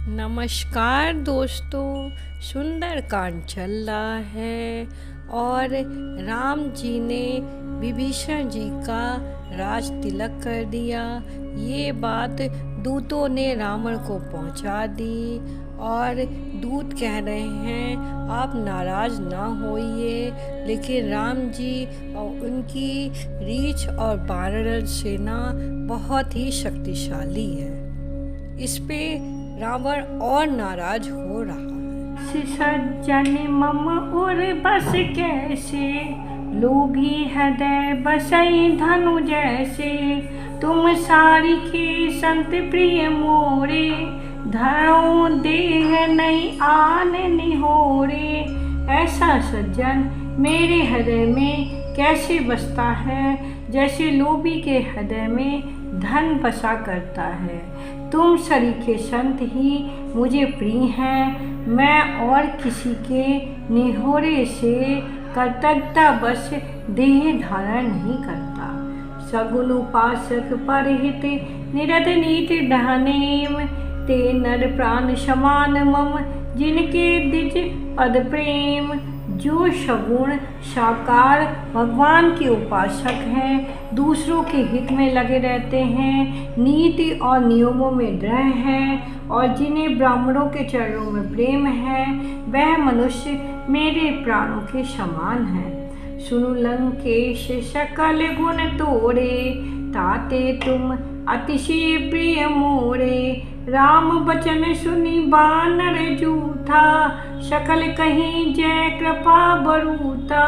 नमस्कार दोस्तों, सुंदरकांड चल रहा है और राम जी ने विभीषण जी का राज तिलक कर दिया। ये बात दूतों ने रावण को पहुंचा दी और दूत कह रहे हैं आप नाराज ना होइए, लेकिन राम जी और उनकी रीछ और वानर सेना बहुत ही शक्तिशाली है। इस पे रावण और नाराज हो रहा है। सज्जन मम उर बस कैसे, लोभी हृदय बसई धनु जैसे। तुम सारिखे संत प्रिय मोरे, धरो देह नहीं आन निहोरे। ऐसा सज्जन मेरे हृदय में कैसे बसता है, जैसे लोभी के हृदय में धन बसा करता है। तुम सरीखे संत ही मुझे प्रिय हैं, मैं और किसी के निहोरे से कर्तव्यता बस देह धारण नहीं करता। सगुन उपासक परहित निरत नीति डहनेम, ते नर प्राण समान मम जिनके द्विज पद प्रेम। जो सगुण साकार भगवान के उपासक हैं, दूसरों के हित में लगे रहते हैं, नीति और नियमों में दृढ़ हैं और जिन्हें ब्राह्मणों के चरणों में प्रेम है, वह मनुष्य मेरे प्राणों के समान है। सुनु लंकेश सकल गुण तोड़े, ताते तुम अतिशय प्रिय मोरे। राम बचन सुनी बानर जूठा, सकल कहीं जय कृपा बरूता।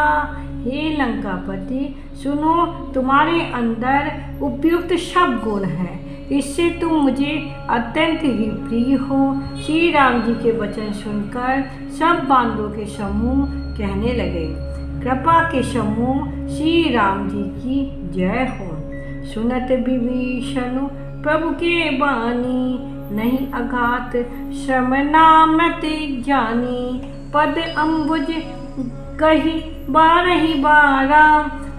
हे लंकापति, सुनो, तुम्हारे अंदर उपयुक्त सब गुण हैं, इससे तुम मुझे अत्यंत ही प्रिय हो। श्री राम जी के वचन सुनकर सब बानरों के समूह कहने लगे, कृपा के समूह श्री राम जी की जय हो। सुनत विभीषण प्रभु के बानी, नहीं अघात श्रम नामत जानी। पद अम्बुज कही बारही बारा,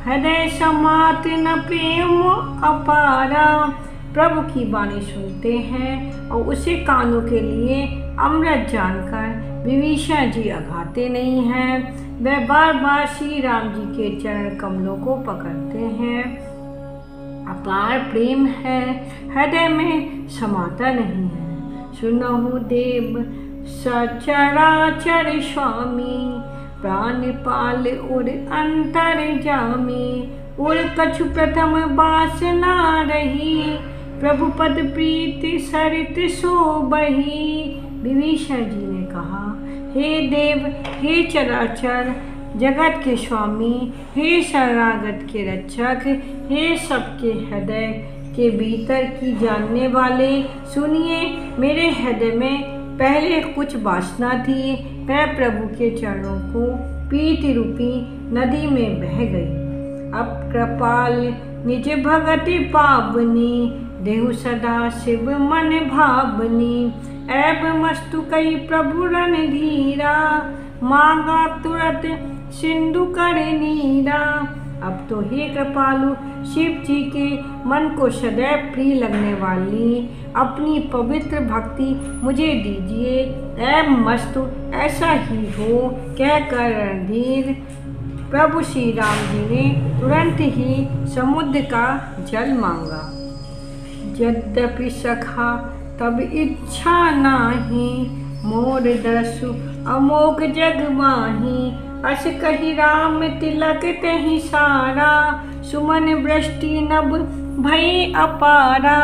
हृदय समात न प्रेम अपारा। प्रभु की वाणी सुनते हैं और उसे कानों के लिए अमृत जानकर विभीषण जी अघाते नहीं हैं। वह बार बार श्री राम जी के चरण कमलों को पकड़ते हैं। अपार प्रेम है, हृदय में समाता नहीं है। सुनहु देव सचराचर स्वामी, प्राण पाल उर अंतर जामी। उर कछु प्रथम वासना रही, प्रभु पद प्रीति सरित सोबही। विभीषण जी ने कहा, हे देव, हे चराचर जगत के स्वामी, हे शरणागत के रक्षक, हे सबके हृदय के भीतर की जानने वाले, सुनिए, मेरे हृदय में पहले कुछ वासना थी, वह प्रभु के चरणों को प्रीति रूपी नदी में बह गई। अब कृपाल निज भगति पावनी, देहु सदा शिव मन भावनी। ऐब मस्तु कई प्रभु रणधीरा, मांगा तुरत सिंधु कर नीरा। अब तो हे कृपालु, शिव जी के मन को सदैव प्रिय लगने वाली अपनी पवित्र भक्ति मुझे दीजिए। ऐ मस्तु ऐसा ही हो, कहकर रणधीर प्रभु श्री राम जी ने तुरंत ही समुद्र का जल मांगा। यद्यपि सखा तब इच्छा नाही, मोर दसु अमोघ जग माही। अस कही राम तिलक तहि सारा, सुमन वृष्टि नभ भई अपारा।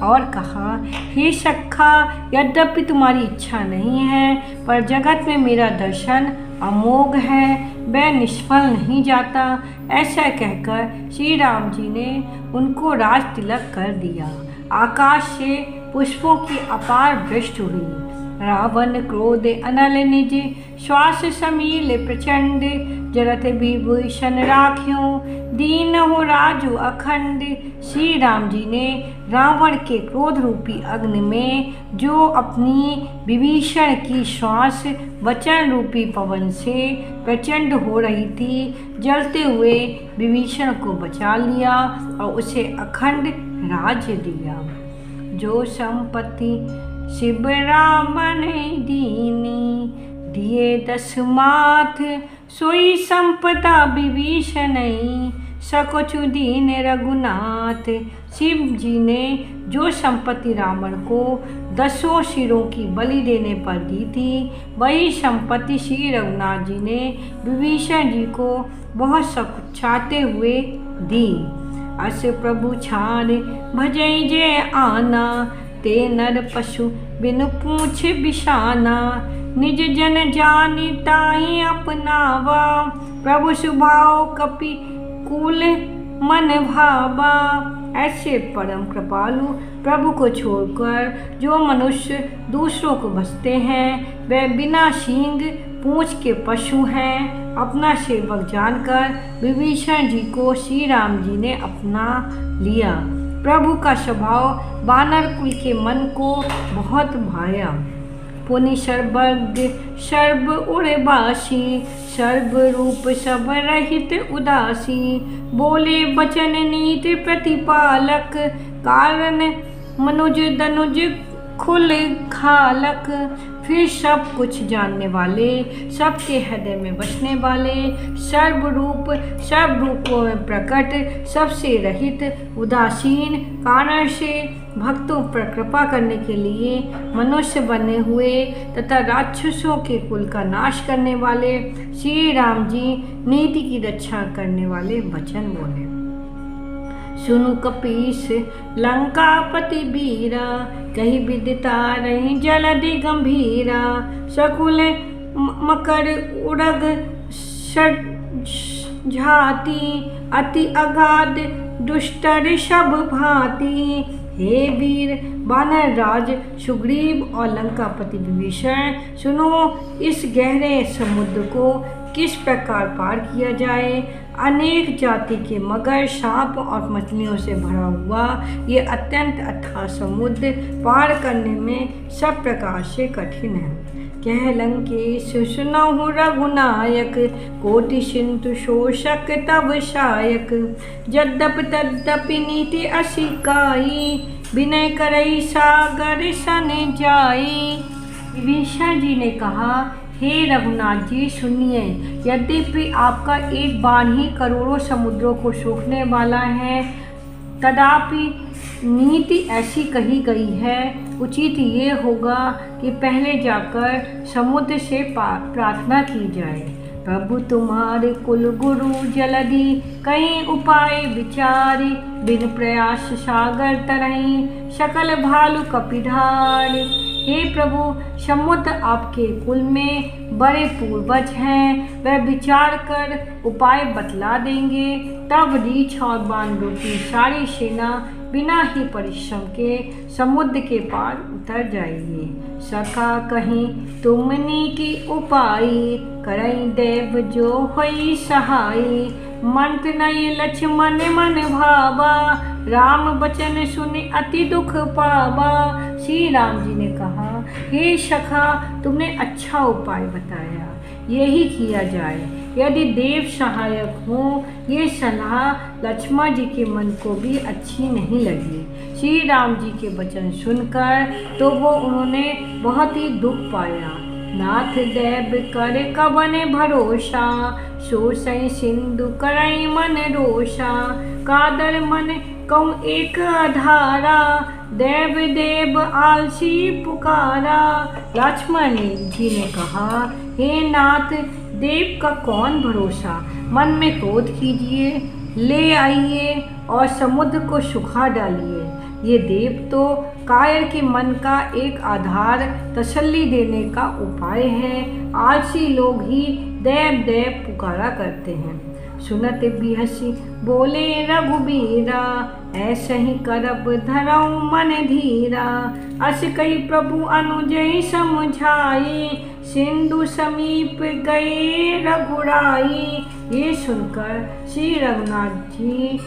और कहा, हे सखा, यद्यपि तुम्हारी इच्छा नहीं है, पर जगत में मेरा दर्शन अमोघ है, वह निष्फल नहीं जाता। ऐसा कहकर श्री राम जी ने उनको राज तिलक कर दिया। आकाश से पुष्पों की अपार वृष्टि हुई। रावण क्रोध अनल निज, श्वास समील प्रचंड। जरत विभीषण राख्यों, दीन हो राजु अखंड। श्री राम जी ने रावण के क्रोध रूपी अग्नि में जो अपनी विभीषण की श्वास वचन रूपी पवन से प्रचंड हो रही थी, जलते हुए विभीषण को बचा लिया और उसे अखंड राज्य दिया। जो संपत्ति शिव रामन दीनी, दिए 10 माथ सोई संपदा विभीषण, सकुचु दीन रघुनाथ। शिव जी ने जो संपत्ति रावण को 10 सिरों की बलि देने पर दी थी, वही संपत्ति श्री रघुनाथ जी ने विभीषण जी को बहुत सकुचाते हुए दी। अस प्रभु छाड़ भजई जे आना, ते नर पशु बिनु पूछ बिशाना, निज जन जानि ताहि अपनावा, प्रभु स्वभाव कपि कुल मन भावा। ऐसे परम कृपालु प्रभु को छोड़कर जो मनुष्य दूसरों को भजते हैं, वे बिना सींग पूंछ के पशु हैं। अपना सेवक जानकर विभीषण जी को श्री राम जी ने अपना लिया। प्रभु का स्वभाव वानर कुल के मन को बहुत भाया। पुनि सर्वज्ञ सर्व उड़वासी, सर्व रूप सब रहित उदासी, बोले वचन नीति प्रतिपालक, कारण मनुज दनुज खुल खालक। फिर सब कुछ जानने वाले, सबके हृदय में बसने वाले, सर्वरूप सब रूपों में प्रकट, सबसे रहित, उदासीन, कारण से भक्तों पर कृपा करने के लिए मनुष्य बने हुए तथा राक्षसों के कुल का नाश करने वाले श्री राम जी नीति की रक्षा करने वाले वचन बोले। सुनु कपीस लंकापति बीरा, कही विदिता रही जलधि गंभीरा, सकुल मकर उड़ग झाती, अति अगाध दुष्टर सब भांति। हे वीर वानर राज सुग्रीव और लंकापति विभीषण, सुनो इस गहरे समुद्र को किस प्रकार पार किया जाए। अनेक जाति के मगर, सांप और मछलियों से भरा हुआ ये अत्यंत अथाह समुद्र पार करने में सब प्रकार से कठिन है। कह लंकेश सुनहु रघुनायक, कोटि सिंधु शोषक तब शायक, यद्यपि तद्यपि नीति असिकाई, विनय करई सागर सन जाई। विभीषण जी ने कहा, हे रघुनाथ जी सुनिए, यद्यपि आपका एक बाण ही करोड़ों समुद्रों को सोखने वाला है, तथापि नीति ऐसी कही गई है, उचित ये होगा कि पहले जाकर समुद्र से प्रार्थना की जाए। प्रभु तुम्हारे कुल गुरु जलधि, कहीं उपाय विचारी, बिन प्रयास सागर तरही, सकल भालु कपिधारी। हे प्रभु समुद्र आपके कुल में बड़े पूर्वज हैं, वह विचार कर उपाय बतला देंगे, तब रीछ और बानरों की सारी सेना बिना ही परिश्रम के समुद्र के पार उतर जाएगी। सखा कहीं तुमनी की उपाई, करई देव जो होई सहाई, मंत्र नय लक्ष्मण मन भावा, राम वचन सुने अति दुख पावा। श्री राम जी ने कहा, हे सखा तुमने अच्छा उपाय बताया, यही किया जाए। यदि देव सहायक हो, ये सलाह लक्ष्मण जी के मन को भी अच्छी नहीं लगी। श्री राम जी के वचन सुनकर तो उन्होंने बहुत ही दुख पाया। नाथ देव कर कवन भरोसा, सो सई सिंधु करई मन रोषा, कादर मन कहूँ एक आधारा, देव देव आलसी पुकारा। लक्ष्मण जी ने कहा, हे नाथ देव का कौन भरोसा, मन में क्रोध कीजिए, ले आइए और समुद्र को सुखा डालिए। ये देव तो कायर के मन का एक आधार, तसल्ली देने का उपाय है। आलसी लोग ही देव देव पुकारा करते हैं। सुनत बिहसी बोले रघुबीरा, ऐसे ही करब धरऊ मन धीरा, अस कही प्रभु अनुजय समझाई, सिंधु समीप गए रघुराई। ये सुनकर श्री रघुनाथ जी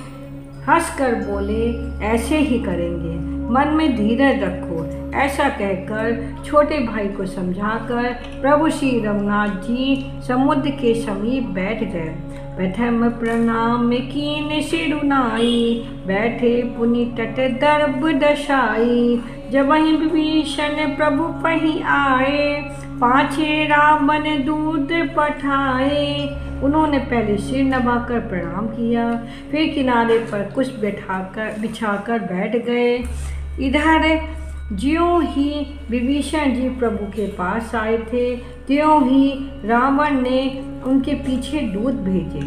हंसकर बोले, ऐसे ही करेंगे, मन में धीरज रखो, ऐसा कहकर छोटे भाई को समझाकर प्रभु श्री रघुनाथ जी समुद्र के समीप बैठ गए। प्रथम प्रणाम कीन सिरुनाई, बैठे पुनि तट दर्भ दशाई। जब वहीं विभीषण प्रभु पही आए, पाछे रावण दूत पठाए। उन्होंने पहले सिर नभाकर प्रणाम किया, फिर किनारे पर कुछ बिछाकर बैठ गए। इधर ज्यों ही विभीषण जी प्रभु के पास आए थे, त्यों ही रावण ने उनके पीछे दूत भेजे।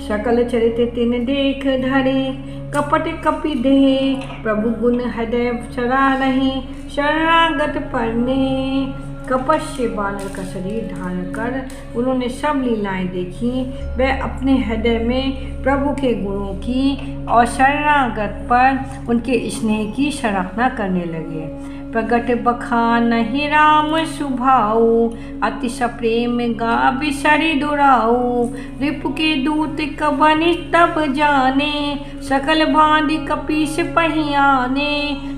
सकल चरित तिन देख धरे, कपट कपि देह। प्रभु गुण हृदय सरारहि, शरणागत परने। कपट से बानर का शरीर धारण कर उन्होंने सब लीलाएं देखी। वह अपने हृदय में प्रभु के गुणों की और शरणागत पर उनके स्नेह की सराहना करने लगे। प्रगट बखानहि राम सुभाऊ, अतिशय प्रेम गा बिसरि दुराऊ। रिपु के दूत कबनि तब जाने, सकल भांति कपीस पहियाने।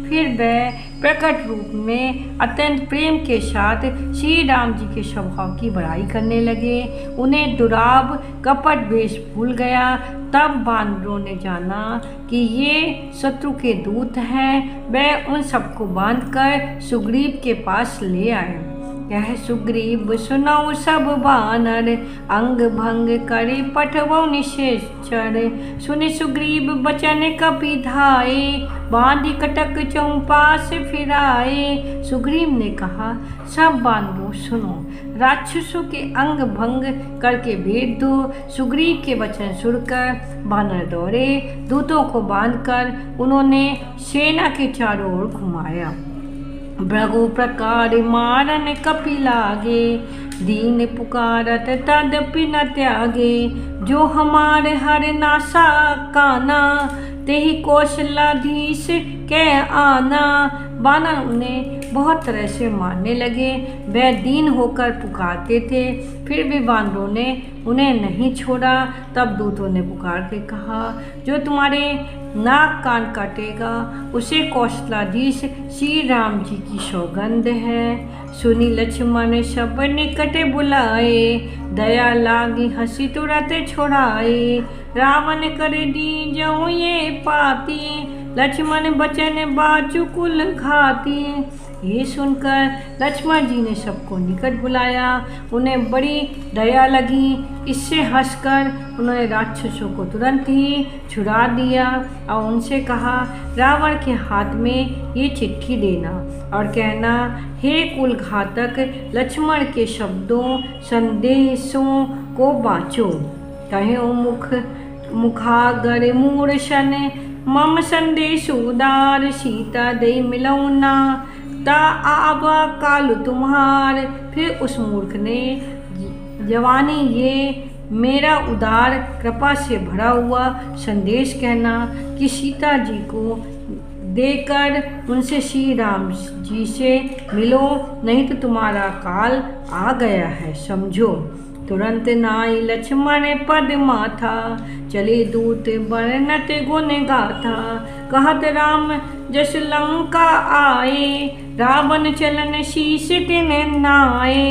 फिर वह प्रकट रूप में अत्यंत प्रेम के साथ श्री राम जी के स्वभाव की बड़ाई करने लगे। उन्हें दुराब कपट वेश भूल गया। तब बानरों ने जाना कि ये शत्रु के दूत हैं। वह उन सबको बांधकर सुग्रीव के पास ले आए। यह सुग्रीव सुनौ सब बानर, अंग भंग करे पठवौ निशेचर। सुनि सुग्रीव बचन कपि धाये, बांधि कटक चौपास फिराए। सुग्रीव ने कहा, सब बानरों सुनो, राक्षसों के अंग भंग करके भेज दो। सुग्रीव के वचन सुनकर बानर दौड़े। दूतों को बांधकर उन्होंने सेना के चारों ओर घुमाया। भृगु प्रकार मारन कपि लागे, दीन पुकारत तदपि न त्यागे। जो हमारे हर नासा काना, तेहि कौशलाधीश कै आना। बानर उन्हें बहुत तरह से मारने लगे। वह दीन होकर पुकारते थे, फिर भी बानरों ने उन्हें नहीं छोड़ा। तब दूतों ने पुकार के कहा, जो तुम्हारे नाक कान काटेगा उसे कौशलाधीश श्री राम जी की सौगंध है। सुनी लक्ष्मण सब निकट बुलाए, दया लागी हंसी तुरंत छोड़ाए। रावण कर दी जऊँ ये पाती, लक्ष्मण बचन बाचु कुल घाती। ये सुनकर लक्ष्मण जी ने सबको निकट बुलाया। उन्हें बड़ी दया लगी। इससे हंसकर उन्होंने राक्षसों को तुरंत ही छुड़ा दिया और उनसे कहा, रावण के हाथ में ये चिट्ठी देना और कहना, हे कुल घातक, लक्ष्मण के शब्दों संदेशों को बाँचो। कहे मुखागर मूर्छन, मम संदेश उदार। सीता दे मिलौना, ता आबा कालु तुम्हार। फिर उस मूर्ख ने जवानी ये मेरा उदार कृपा से भरा हुआ संदेश कहना कि सीता जी को देकर उनसे श्री राम जी से मिलो, नहीं तो तुम्हारा काल आ गया है, समझो। तुरंत नाई लक्ष्मण पद माथा, चले दूत वर्णत गुण गाथा। कहत राम जस लंका आए, रावण चलन शीश तिन नाए।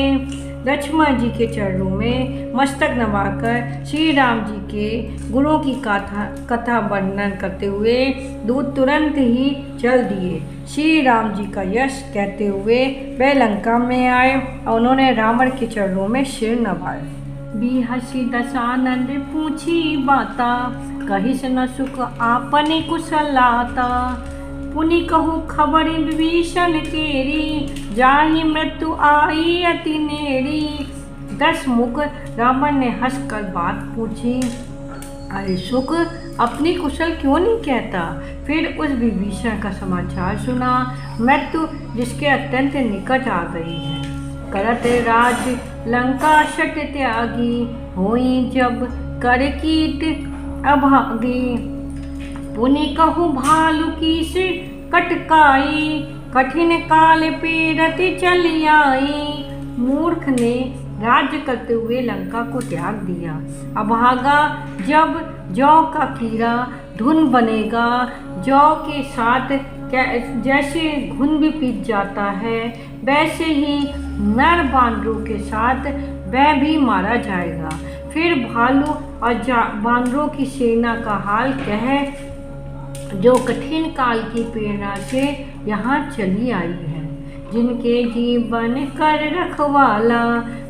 लक्ष्मण जी के चरणों में मस्तक नवाकर श्री राम जी के गुणों की कथा वर्णन करते हुए दूत तुरंत ही चल दिए। श्री राम जी का यश कहते हुए वह लंका में आए और उन्होंने रावण के चरणों में सिर नवाया। बिहसी दशानंद पूछी बाता, कहिस न सुख आपने कुशलाता। पुनि कहू खबर विभीषण तेरी, जाहि मृत्यु आई अति नेरी। 10 मुख रावण ने हंसकर बात पूछी, अरे सुख अपनी कुशल क्यों नहीं कहता। फिर उस विभीषण का समाचार सुना, मृत्यु जिसके अत्यंत निकट आ गई है। करत राज लंका शट त्यागी, होई जब कर कीट अभागी। पुनि कहु भालु कीस कटकाई, कठिन काल पीड़त चली आई। मूर्ख ने राज्य करते हुए लंका को त्याग दिया। अभागा जब जौ का कीड़ा धुन बनेगा, जौ के साथ जैसे घुन भी पीट जाता है, वैसे ही नर बानरों के साथ वह भी मारा जाएगा। फिर भालू और बानरों की सेना का हाल कह, जो कठिन काल की प्रेरणा से यहाँ चली आई है, जिनके जीवन कर रखवाला,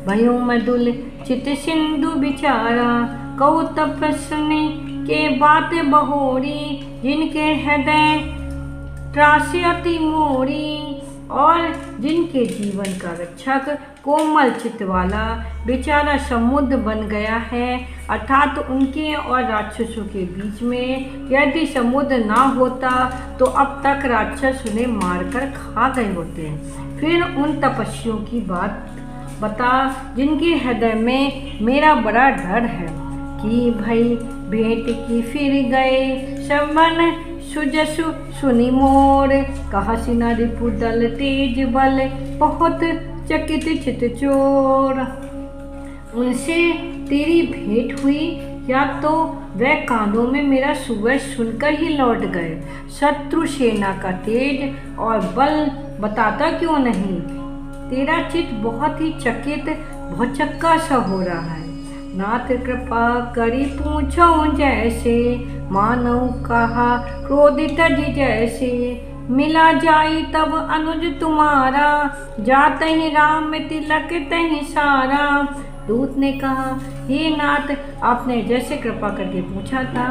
भयो मधुल चित सिंधु बिचारा, कौ तपस्नी के बात बहोरी, जिनके हृदय त्रासे अति मोरी, और जिनके जीवन का रक्षक कोमल चित्त वाला बेचारा समुद्र बन गया है। अर्थात उनके और राक्षसों के बीच में यदि समुद्र ना होता तो अब तक राक्षस उन्हें मारकर खा गए होते। फिर उन तपस्वियों की बात बता, जिनके हृदय में मेरा बड़ा डर है कि भाई भेंट की फिर गए सबन सुजसु सुनी मोर, कहसी न रिपु दल तेज बल, बहुत चकित चित चोर। उनसे तेरी भेंट हुई या तो वह कानों में मेरा सुबह सुनकर ही लौट गए। शत्रु सेना का तेज और बल बताता क्यों नहीं? तेरा चित्त बहुत ही चकित भौचक्का सा हो रहा है। नाथ कृपा करी पूछो जैसे, मानव कहा क्रोधित जी जैसे, मिला जाई तब अनुज तुम्हारा, जाते ही राम तिलक तही सारा। दूत ने कहा, हे नाथ, आपने जैसे कृपा करके पूछा था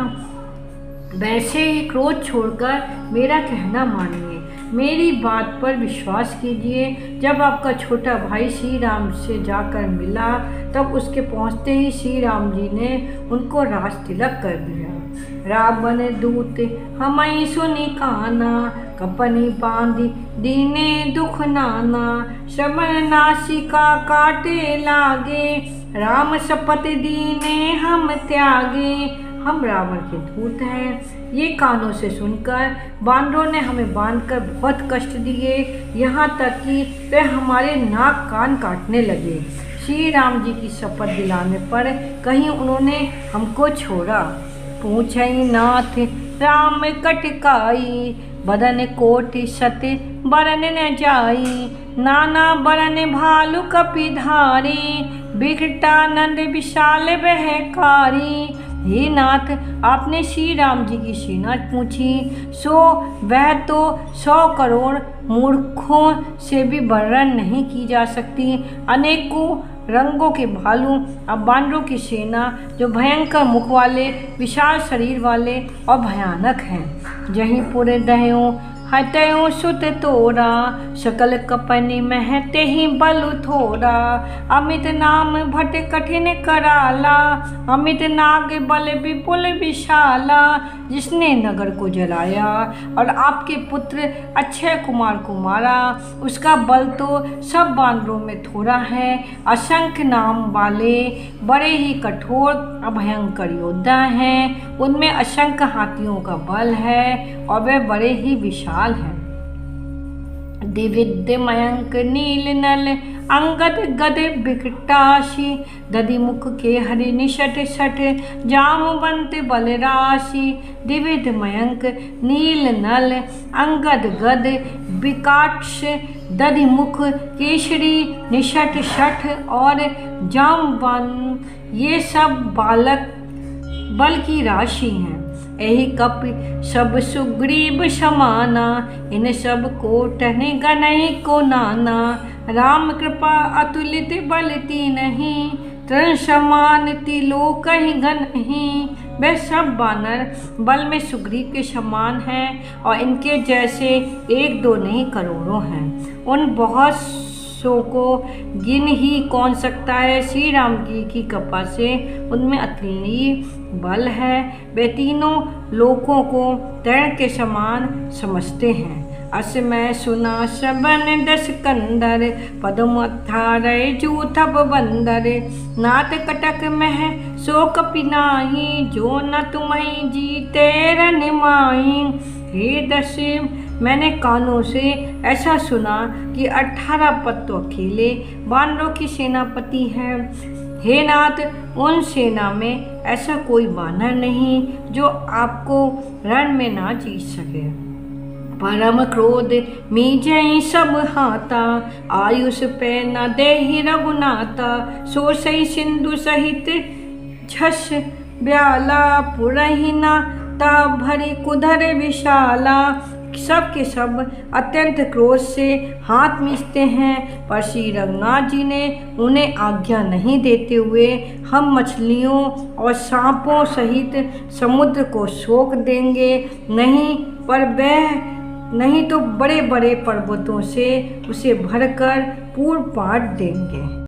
वैसे ही क्रोध छोड़कर मेरा कहना मानिए, मेरी बात पर विश्वास कीजिए। जब आपका छोटा भाई श्री राम से जाकर मिला तब उसके पहुंचते ही श्री राम जी ने उनको राज तिलक कर दिया। रावण दूत हमई सुनी काना, कपनी बांधी दीने दुख नाना, श्रवण नासिका काटे लागे, राम शपथ दीने हम त्यागे। हम रावण के दूत हैं। ये कानों से सुनकर बानरों ने हमें बांधकर बहुत कष्ट दिए, यहाँ तक कि वे हमारे नाक कान काटने लगे। श्री राम जी की शपथ दिलाने पर कहीं उन्होंने हमको छोड़ा। पूछई नाथ राम कटकाई, बदन कोटि सत बरन न जाई, नाना बरन भालु कपिधारी, बिकटानंद विशाल बहकारी। हे नाथ, आपने श्री राम जी की सेना पूछी सो वह तो 100 करोड़ मूर्खों से भी वर्णन नहीं की जा सकती। अनेकों रंगों के भालू और बानरों की सेना जो भयंकर मुख वाले, विशाल शरीर वाले और भयानक हैं। जहीं पूरे दह्यों हत्यो सुत तोरा, सकल कपनि महते ही बल थोरा, अमित नाम भट कठिन कराला, अमित नाग बल विपुल विशाला। जिसने नगर को जलाया और आपके पुत्र अक्षय कुमार को मारा, उसका बल तो सब बानरों में थोड़ा है। असंख्य नाम वाले बड़े ही कठोर भयंकर योद्धा हैं, उनमें असंख्य हाथियों का बल है और वे बड़े ही विशाल हैं। दिविद्य मयंक नील नल, अंगद गद बिकटाशी, दधि मुख के हरि निषट सठ, जामवंत बलराशि। दिविद मयंक नील नल, अंगद गद विकाक्ष, दधि मुख केशरी निषट शठ और जामवंत, ये सब बालक बल की राशि हैं। यही कपि सब सुग्रीव समाना, इन सब को टहने गनहि को नाना। राम कृपा अतुलित बलती नहीं, तृण समान तिलोक ही गनहि। वे सब बानर बल में सुग्रीव के समान हैं और इनके जैसे एक दो नहीं करोड़ों हैं। उन बहुत सो को गिन ही कौन सकता है। श्री राम जी की कृपा से उनमें अतुलनीय बल है। वे तीनों लोकों को तैर के समान समझते हैं। अस मैं सुना सबन दस कंदर, पदम अठारह जूथब बंदर। नाथ कटक मह सो कपिनाही, जो न तुम्हें जीते रन माही। हे दस, मैंने कानों से ऐसा सुना कि 18 पद तो अकेले बानरों की सेनापति हैं। हे नाथ, उन सेना में ऐसा कोई बानर नहीं जो आपको रण में ना जीत सके। परम क्रोध मीजई सब हाता, आयुष पे न देहि रघुनाथा। सो सही सिंधु सहित झस ब्याला, पुरहि न ता भरी कुधर विशाला। सब के सब अत्यंत क्रोध से हाथ मिचते हैं, पर श्री रघुनाथ जी ने उन्हें आज्ञा नहीं देते हुए हम मछलियों और सांपों सहित समुद्र को सोख देंगे, नहीं तो बड़े बड़े पर्वतों से उसे भरकर पूर पाट देंगे।